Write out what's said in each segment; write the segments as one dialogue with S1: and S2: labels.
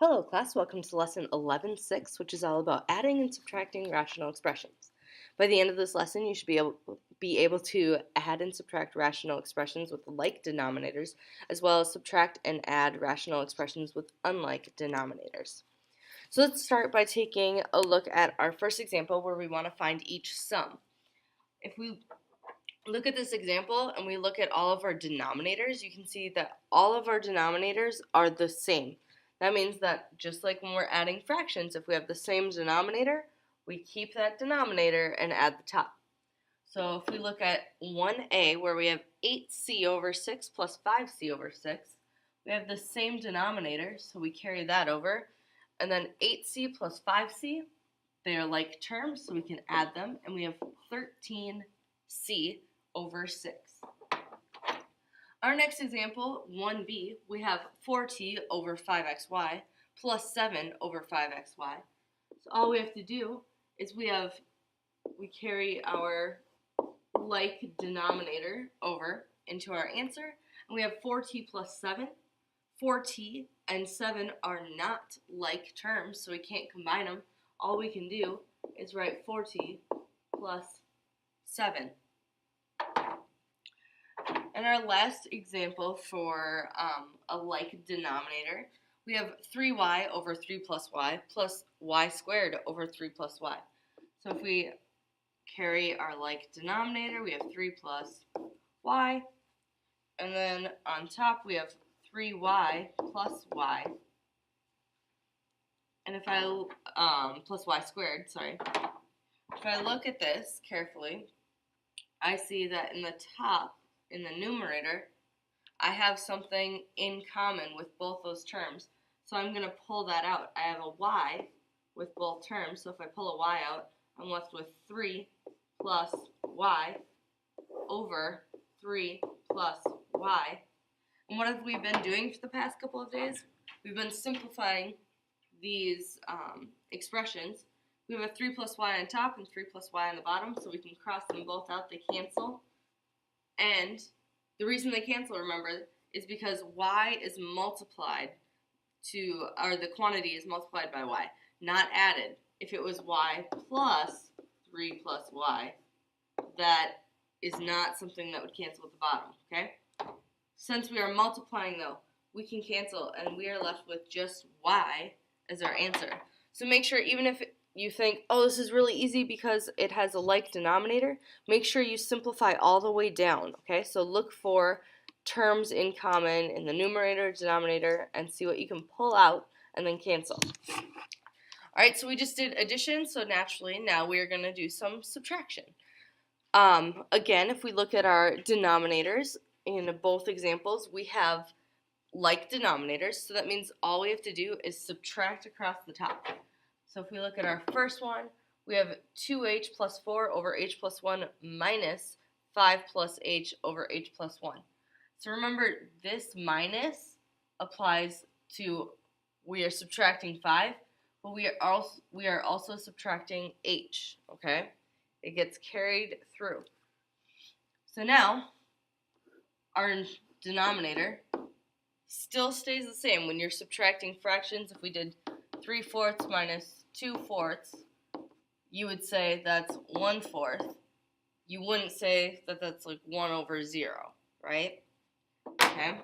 S1: Hello class, welcome to lesson 11.6, which is all about adding and subtracting rational expressions. By the end of this lesson, you should be able to add and subtract rational expressions with like denominators, as well as subtract and add rational expressions with unlike denominators. So let's start by taking a look at our first example where we want to find each sum. If we look at this example and we look at all of our denominators, you can see that all of our denominators are the same. That means that just like when we're adding fractions, if we have the same denominator, we keep that denominator and add the top. So if we look at 1a, where we have 8c over 6 plus 5c over 6, we have the same denominator, so we carry that over. And then 8c plus 5c, they are like terms, so we can add them, and we have 13c over 6. Our next example, 1b, we have 4t over 5xy plus 7 over 5xy. So all we have to do is we carry our like denominator over into our answer, and we have 4t plus 7. 4t and 7 are not like terms, so we can't combine them. All we can do is write 4t plus 7. And our last example for a like denominator, we have 3y over 3 plus y squared over 3 plus y. So if we carry our like denominator, we have 3 plus y, and then on top we have 3y plus y, and if I plus y squared, sorry. If I look at this carefully, I see that in the top, in the numerator, I have something in common with both those terms. So I'm going to pull that out. I have a y with both terms, so if I pull a y out, I'm left with 3 plus y over 3 plus y. And what have we been doing for the past couple of days? We've been simplifying these expressions. We have a 3 plus y on top and 3 plus y on the bottom, so we can cross them both out. They cancel. And the reason they cancel, remember, is because y is multiplied to, or the quantity is multiplied by y, not added. If it was y plus 3 plus y, that is not something that would cancel at the bottom, okay? Since we are multiplying, though, we can cancel, and we are left with just y as our answer. So make sure, even if you think, oh, this is really easy because it has a like denominator, make sure you simplify all the way down, okay? So look for terms in common in the numerator, denominator, and see what you can pull out and then cancel. Alright, so we just did addition, so naturally now we're going to do some subtraction. Again, if we look at our denominators in both examples, we have like denominators, so that means all we have to do is subtract across the top. So if we look at our first one, we have 2h plus 4 over h plus 1 minus 5 plus h over h plus 1. So remember, this minus applies to, we are subtracting 5, but we are also subtracting h, okay? It gets carried through. So now, our denominator still stays the same. When you're subtracting fractions, if we did 3/4 minus 2/4, you would say that's 1/4. You wouldn't say that that's like 1 over 0, right? Okay?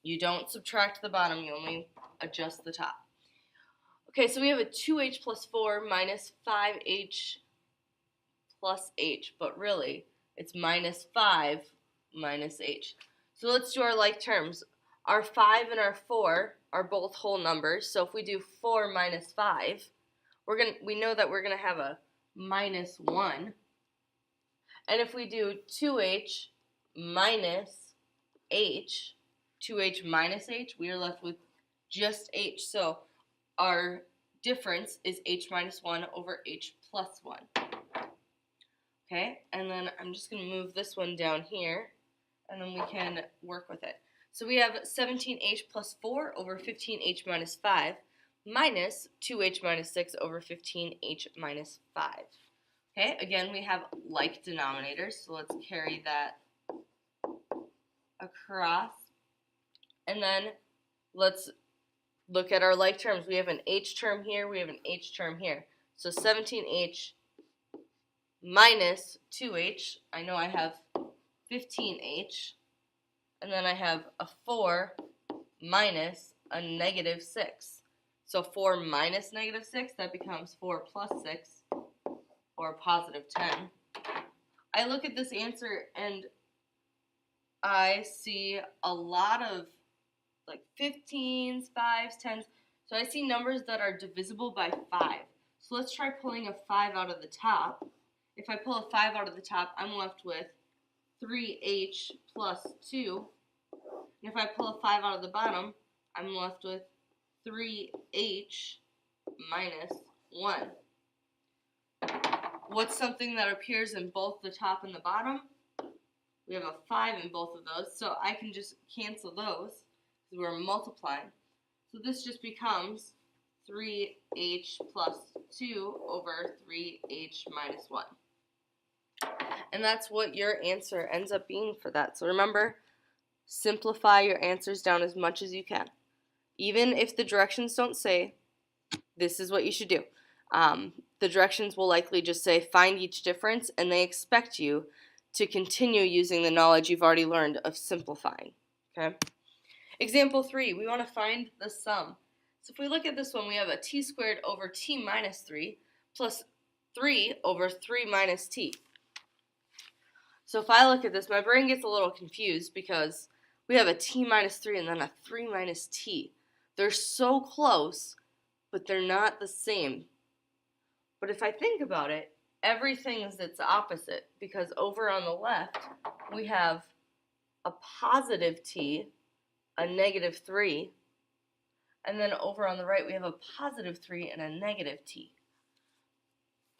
S1: You don't subtract the bottom, you only adjust the top. Okay, so we have a 2h plus 4 minus 5h plus h, but really, it's minus 5 minus h. So let's do our like terms. Our 5 and our 4 are both whole numbers, so if we do 4 minus 5, we know that we're going to have a minus 1. And if we do 2h minus h, 2h minus h, we are left with just h. So our difference is h minus 1 over h plus 1. Okay, and then I'm just going to move this one down here, and then we can work with it. So we have 17h plus 4 over 15h minus 5 minus 2h minus 6 over 15h minus 5. Okay, again, we have like denominators, so let's carry that across. And then let's look at our like terms. We have an h term here, we have an h term here. So 17h minus 2h, I know I have 15h, and then I have a 4 minus a negative 6. So 4 minus negative 6, that becomes 4 plus 6, or positive 10. I look at this answer and I see a lot of like 15s, 5s, 10s. So I see numbers that are divisible by 5. So let's try pulling a 5 out of the top. If I pull a 5 out of the top, I'm left with 3h plus 2. And if I pull a 5 out of the bottom, I'm left with 3h minus 1. What's something that appears in both the top and the bottom? We have a 5 in both of those, so I can just cancel those because we're multiplying. So this just becomes 3h plus 2 over 3h minus 1. And that's what your answer ends up being for that. So remember, simplify your answers down as much as you can. Even if the directions don't say, this is what you should do. The directions will likely just say find each difference, and they expect you to continue using the knowledge you've already learned of simplifying. Okay. Example 3, we want to find the sum. So if we look at this one, we have a t squared over t minus 3 plus 3 over 3 minus t. So if I look at this, my brain gets a little confused because we have a t minus 3 and then a 3 minus t. They're so close, but they're not the same. But if I think about it, everything is its opposite, because over on the left, we have a positive t, a negative 3, and then over on the right, we have a positive 3 and a negative t.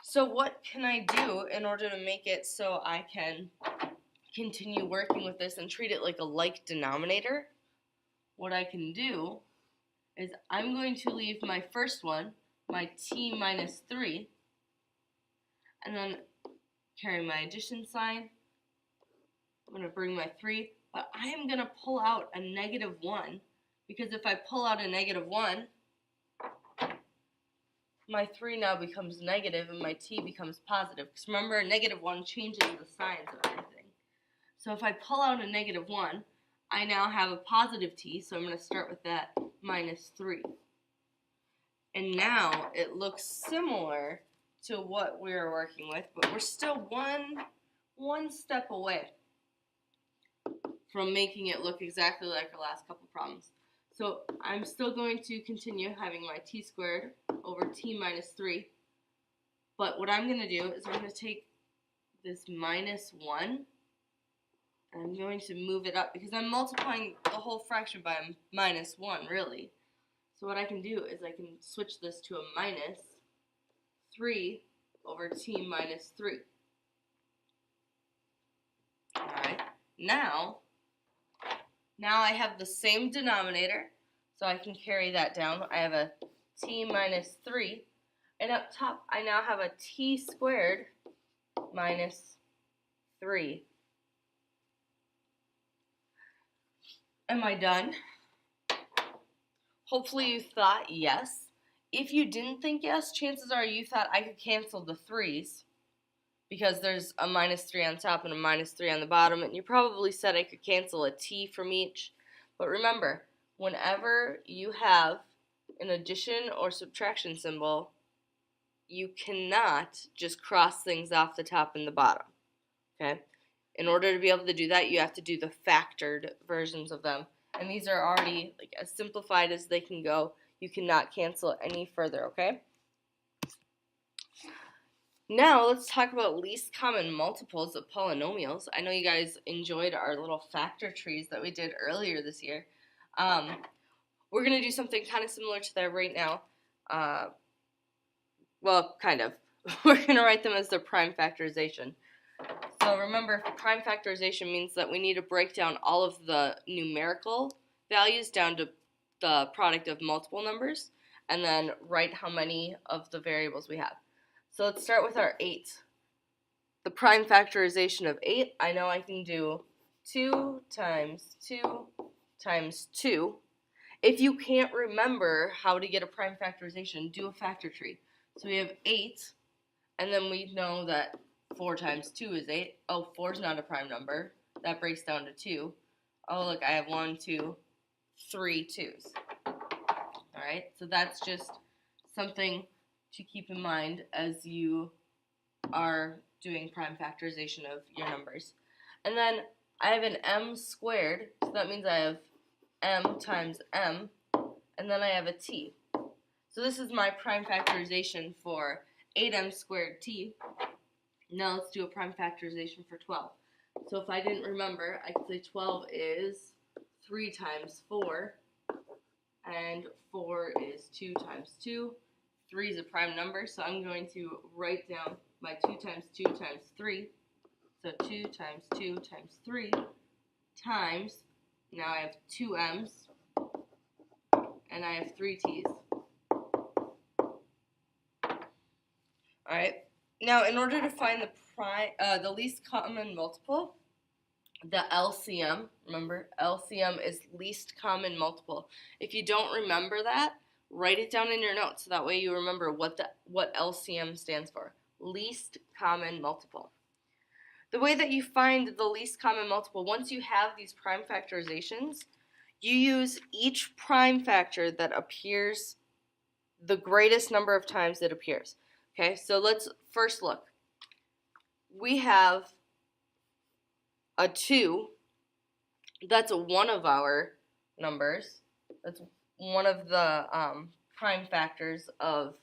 S1: So what can I do in order to make it so I can continue working with this and treat it like a like denominator? What I can do is I'm going to leave my first one, my t minus 3, and then carry my addition sign. I'm going to bring my 3, but I am going to pull out a negative 1, because if I pull out a negative 1, my 3 now becomes negative and my t becomes positive. Because remember, a negative 1 changes the signs of everything. So if I pull out a negative 1, I now have a positive t, so I'm going to start with that minus 3. And now it looks similar to what we were working with, but we're still one step away from making it look exactly like our last couple problems. So I'm still going to continue having my t squared over t minus 3, but what I'm going to do is I'm going to take this minus 1, and I'm going to move it up, because I'm multiplying the whole fraction by a minus 1, really. So what I can do is I can switch this to a minus 3 over t minus 3. Alright, now I have the same denominator, so I can carry that down. I have a t minus 3, and up top I now have a t squared minus 3. Am I done? Hopefully you thought yes. If you didn't think yes, chances are you thought I could cancel the 3's, because there's a minus 3 on top and a minus 3 on the bottom, and you probably said I could cancel a t from each. But remember, whenever you have an addition or subtraction symbol, you cannot just cross things off the top and the bottom. Okay? In order to be able to do that, you have to do the factored versions of them. And these are already like as simplified as they can go. You cannot cancel any further, okay? Now let's talk about least common multiples of polynomials. I know you guys enjoyed our little factor trees that we did earlier this year. We're going to do something kind of similar to that right now. Well, kind of. We're going to write them as their prime factorization. So remember, prime factorization means that we need to break down all of the numerical values down to the product of multiple numbers, and then write how many of the variables we have. So let's start with our 8. The prime factorization of 8, I know I can do 2 times 2 times 2. if you can't remember how to get a prime factorization, do a factor tree. So we have 8, and then we know that 4 times 2 is 8. Oh, 4 is not a prime number. That breaks down to 2. Oh, look, I have 1, 2, 3 2s. Alright, so that's just something to keep in mind as you are doing prime factorization of your numbers. And then I have an m squared, so that means I have m times m, and then I have a t. So this is my prime factorization for 8m squared t. Now let's do a prime factorization for 12. So if I didn't remember, I could say 12 is 3 times 4, and 4 is 2 times 2. 3 is a prime number, so I'm going to write down my 2 times 2 times 3. So 2 times 2 times 3 times, now I have 2 m's, and I have 3 t's. Alright, now in order to find the least common multiple, the LCM, remember, LCM is least common multiple. If you don't remember that, write it down in your notes so that way you remember what LCM stands for, least common multiple. The way that you find the least common multiple, once you have these prime factorizations, you use each prime factor that appears the greatest number of times it appears. Okay, so let's first look. We have a 2. That's one of our numbers. That's one of the prime factors of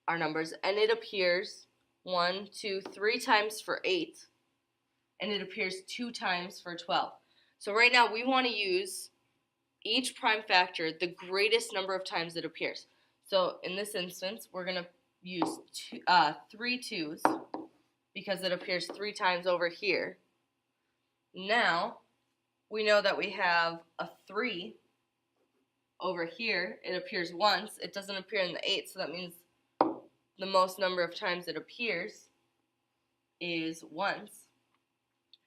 S1: our numbers, and it appears 1, 2, 3 times for 8, and it appears 2 times for 12. So right now we want to use each prime factor the greatest number of times it appears. So in this instance, we're going to use 3 2's because it appears 3 times over here. Now, we know that we have a 3 over here. It appears once. It doesn't appear in the 8, so that means the most number of times it appears is once.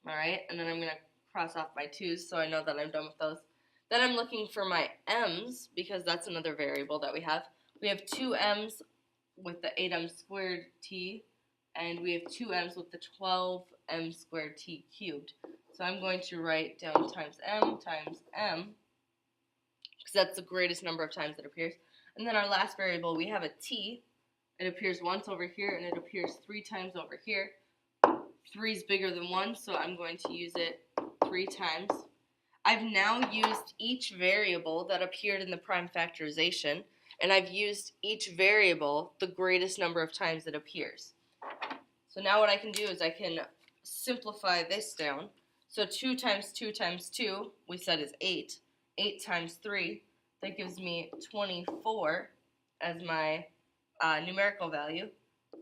S1: Alright, and then I'm going to cross off my 2's so I know that I'm done with those. Then I'm looking for my m's because that's another variable that we have. We have 2 m's with the 8m squared t, and we have 2 m's with the 12m squared t cubed. So I'm going to write down times m, because that's the greatest number of times it appears. And then our last variable, we have a t. It appears once over here, and it appears 3 times over here. 3 is bigger than 1, so I'm going to use it 3 times. I've now used each variable that appeared in the prime factorization, and I've used each variable the greatest number of times it appears. So now what I can do is I can simplify this down. So 2 times 2 times 2, we said is 8. 8 times 3, that gives me 24 as my numerical value.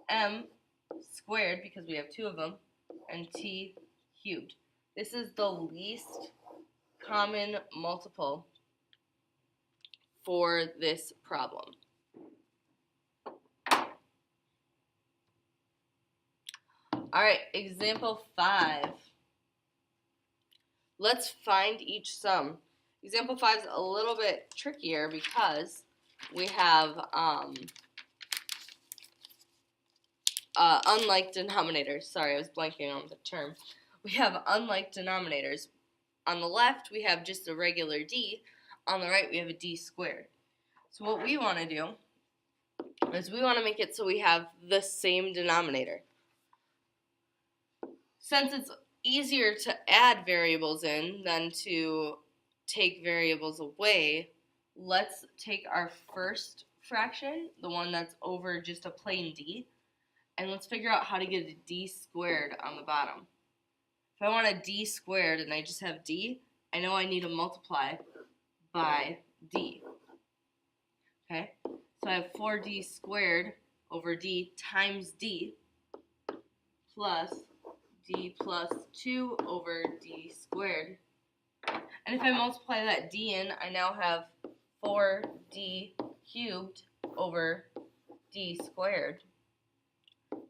S1: M squared, because we have 2 of them, and t cubed. This is the least common multiple for this problem. Alright, example 5. Let's find each sum. Example 5 is a little bit trickier because we have unlike denominators. Sorry, I was blanking on the term. We have unlike denominators. On the left, we have just a regular d. On the right, we have a d squared. So what we want to do is we want to make it so we have the same denominator. Since it's easier to add variables in than to take variables away, let's take our first fraction, the one that's over just a plain d, and let's figure out how to get a d squared on the bottom. If I want a d squared and I just have d, I know I need to multiply by d. Okay, so I have 4d squared over d times d plus d plus 2 over d squared. And if I multiply that d in, I now have 4d cubed over d squared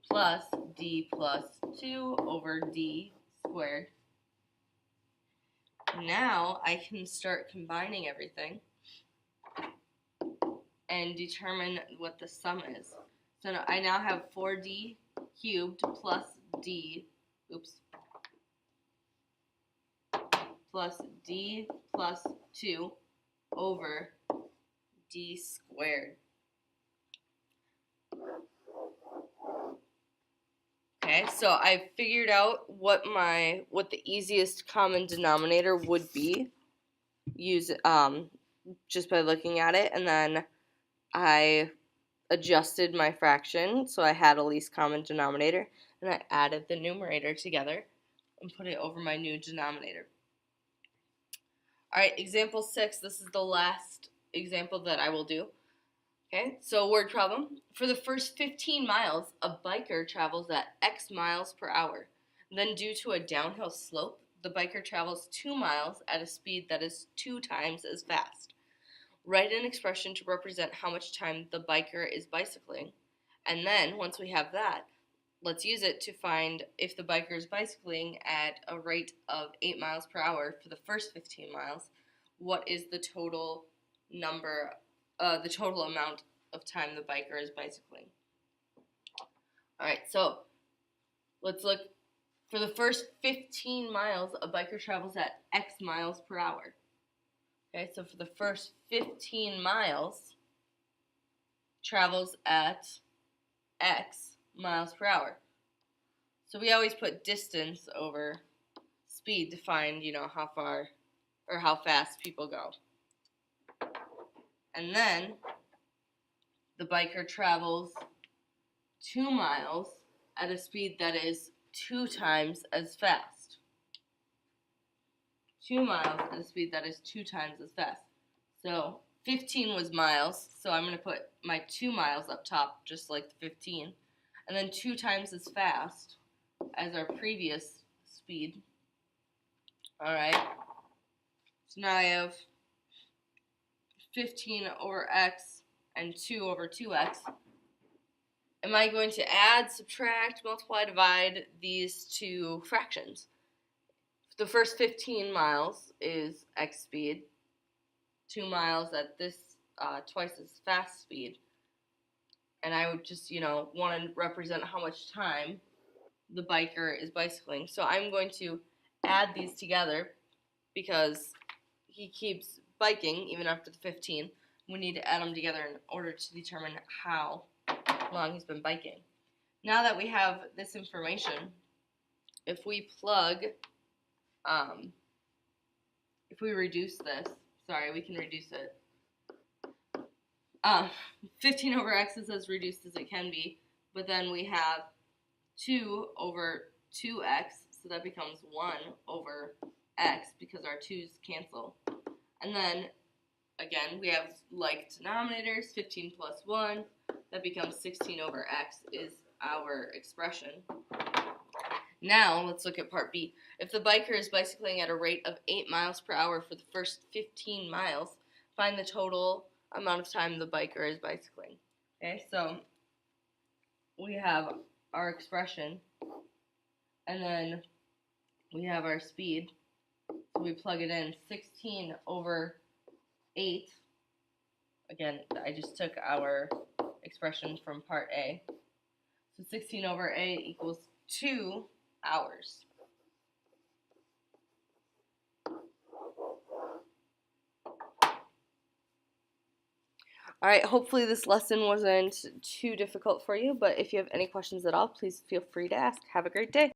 S1: plus d plus 2 over d squared. Now I can start combining everything. and determine what the sum is. So now, I now have 4d cubed plus d, plus d plus 2 over d squared. Okay, so I figured out what the easiest common denominator would be, just by looking at it, and then I adjusted my fraction so I had a least common denominator, and I added the numerator together and put it over my new denominator. Alright, example 6, this is the last example that I will do. Okay, so word problem. For the first 15 miles, a biker travels at X miles per hour. Then due to a downhill slope, the biker travels 2 miles at a speed that is 2 times as fast. Write an expression to represent how much time the biker is bicycling. And then, once we have that, let's use it to find if the biker is bicycling at a rate of 8 miles per hour for the first 15 miles, what is the total amount of time the biker is bicycling. Alright, so let's look. For the first 15 miles, a biker travels at X miles per hour. Okay, so for the first 15 miles, travels at X miles per hour. So we always put distance over speed to find, how far or how fast people go. And then the biker travels 2 miles at a speed that is 2 times as fast. 2 miles at a speed that is 2 times as fast. So 15 was miles, so I'm going to put my 2 miles up top, just like the 15. And then 2 times as fast as our previous speed. Alright, so now I have 15 over x and 2 over 2x. Am I going to add, subtract, multiply, divide these two fractions? The first 15 miles is x speed, 2 miles at this twice as fast speed. And I would just, want to represent how much time the biker is bicycling. So I'm going to add these together because he keeps biking even after the 15. We need to add them together in order to determine how long he's been biking. Now that we have this information, if we reduce this, we can reduce it. 15 over x is as reduced as it can be, but then we have 2 over 2x, so that becomes 1 over x because our 2's cancel. And then, again, we have like denominators, 15 plus 1, that becomes 16 over x is our expression. Now, let's look at part B. If the biker is bicycling at a rate of 8 miles per hour for the first 15 miles, find the total amount of time the biker is bicycling. Okay, so we have our expression, and then we have our speed. So we plug it in, 16 over 8. Again, I just took our expression from part A. So 16 over 8 equals 2 hours. Alright, hopefully this lesson wasn't too difficult for you, but if you have any questions at all, please feel free to ask. Have a great day.